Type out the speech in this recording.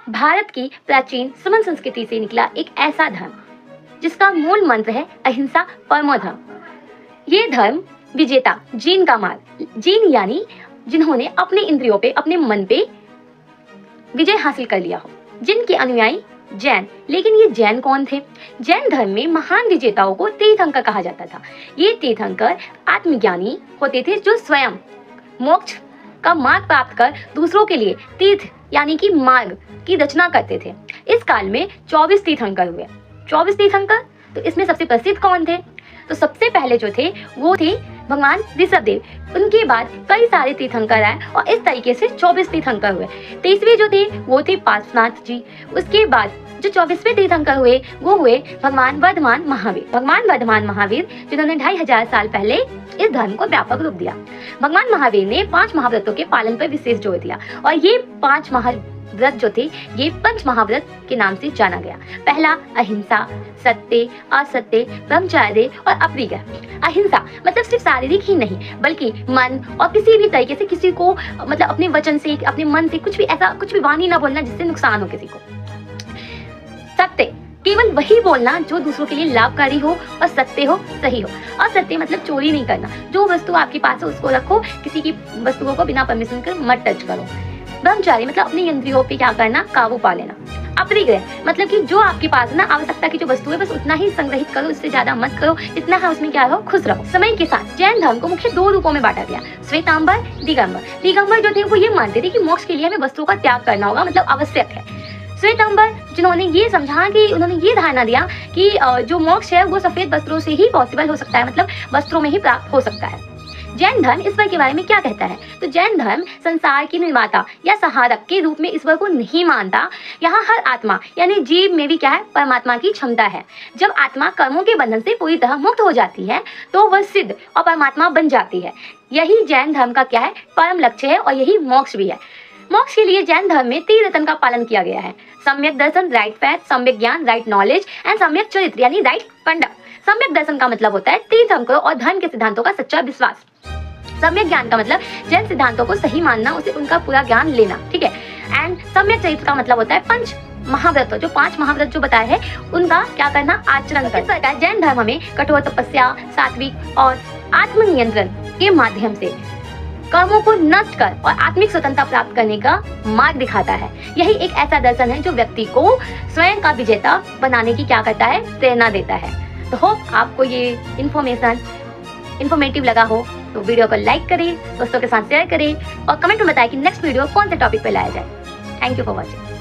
भारत की प्राचीन सुमन संस्कृति से निकला एक ऐसा धर्म जिसका मूल मंत्र है अहिंसा परमो धर्म। ये धर्म विजेता जीन का मार्ग, जीन यानी जिन्होंने अपने इंद्रियों पे, अपने मन पे विजय हासिल कर लिया हो, जिनके अनुयायी जैन। लेकिन ये जैन कौन थे? जैन धर्म में महान विजेताओं को तीर्थंकर कहा जाता था। ये तीर्थंकर आत्मज्ञानी होते थे जो स्वयं मोक्ष का मार्ग प्राप्त कर दूसरों के लिए तीर्थ यानी कि मार्ग की रचना करते थे। इस काल में 24 तीर्थंकर हुए। 24 तीर्थंकर, तो इसमें सबसे प्रसिद्ध कौन थे? तो सबसे पहले जो थे वो थे भगवान ऋषभदेव। उनके बाद कई सारे तीर्थंकर आए और इस तरीके से 24 तीर्थंकर हुए। 23वें जो थे वो थे पार्श्वनाथ जी। उसके बाद जो 24वें तीर्थंकर हुए वो हुए भगवान वर्धमान महावीर। भगवान वर्धमान महावीर जिन्होंने 2500 साल पहले इस धर्म को व्यापक रूप दिया। भगवान महावीर ने 5 महाव्रतों के पालन पर विशेष जोर दिया और ये 5 महाव्रत जो थे ये पंच महाव्रत के नाम से जाना गया। पहला अहिंसा, सत्य, असत्य, ब्रह्मचर्य और अप्रिग्रह। अहिंसा मतलब सिर्फ शारीरिक ही नहीं बल्कि मन और किसी भी तरीके से किसी को मतलब अपने वचन से, अपने मन से कुछ भी वाणी ना बोलना जिससे नुकसान हो किसी को। सत्य केवल वही बोलना जो दूसरों के लिए लाभकारी हो और सत्य हो, सही हो। असत्य मतलब चोरी नहीं करना। जो वस्तु आपके पास है उसको रखो, किसी की वस्तुओं को बिना परमिशन के मत टच करो। ब्रह्मचारी मतलब अपनी इंद्रियों पे क्या करना, काबू पा लेना। अपरिग्रह मतलब कि जो आपके पास ना आवश्यकता की जो वस्तु है बस उतना ही संग्रहित करो, इससे ज्यादा मत करो, जितना है उसमें क्या रहो, खुश रहो। समय के साथ जैन धर्म को मुख्य 2 रूपों में बांटा गया, श्वेतांबर, दिगंबर। दिगंबर जो थे वो ये मानते थे कि मोक्ष के लिए हमें वस्तुओं का त्याग करना होगा, मतलब आवश्यक है। श्वेतांबर जिन्होंने ये समझा कि उन्होंने ये धारणा दिया कि जो मोक्ष है वो सफेद वस्त्रों से ही पॉसिबल हो सकता है, मतलब वस्त्रों में ही प्राप्त हो सकता है। जैन धर्म ईश्वर के बारे में क्या कहता है? तो जैन धर्म संसार की निर्माता या सहारक के रूप में ईश्वर को नहीं मानता। यहाँ हर आत्मा यानी जीव में भी क्या है, परमात्मा की क्षमता है। जब आत्मा कर्मों के बंधन से पूरी तरह मुक्त हो जाती है तो वह सिद्ध और परमात्मा बन जाती है। यही जैन धर्म का क्या है, परम लक्ष्य है और यही मोक्ष भी है। मोक्ष के लिए जैन धर्म में 3 रत्न का पालन किया गया है। सम्यक दर्शन, राइट फैथ, सम्यक ज्ञान, राइट नॉलेज एंड सम्यक चरित्र यानी राइट कंडक्ट। सम्यक दर्शन का मतलब होता है तीर्थंकरों और धर्म के सिद्धांतों का सच्चा विश्वास। सम्यक ज्ञान का मतलब जैन सिद्धांतों को सही मानना, उसे उनका पूरा ज्ञान लेना, ठीक है। एंड सम्यक चरित्र का मतलब होता है पंच महाव्रत, जो 5 महाव्रत जो बताए हैं उनका क्या करना, आचरण करना। इस प्रकार जैन धर्म हमें कठोर तपस्या, सात्विक और आत्मनियंत्रण के माध्यम से कर्मों को नष्ट कर और आत्मिक स्वतंत्रता प्राप्त करने का मार्ग दिखाता है। यही एक ऐसा दर्शन है जो व्यक्ति को स्वयं का विजेता बनाने की क्या करता है, प्रेरणा देता है। तो होप आपको ये इन्फॉर्मेटिव लगा हो तो वीडियो को लाइक करें, दोस्तों के साथ शेयर करें और कमेंट में बताएं कि नेक्स्ट वीडियो कौन से टॉपिक पे लाया जाए। Thank you for watching.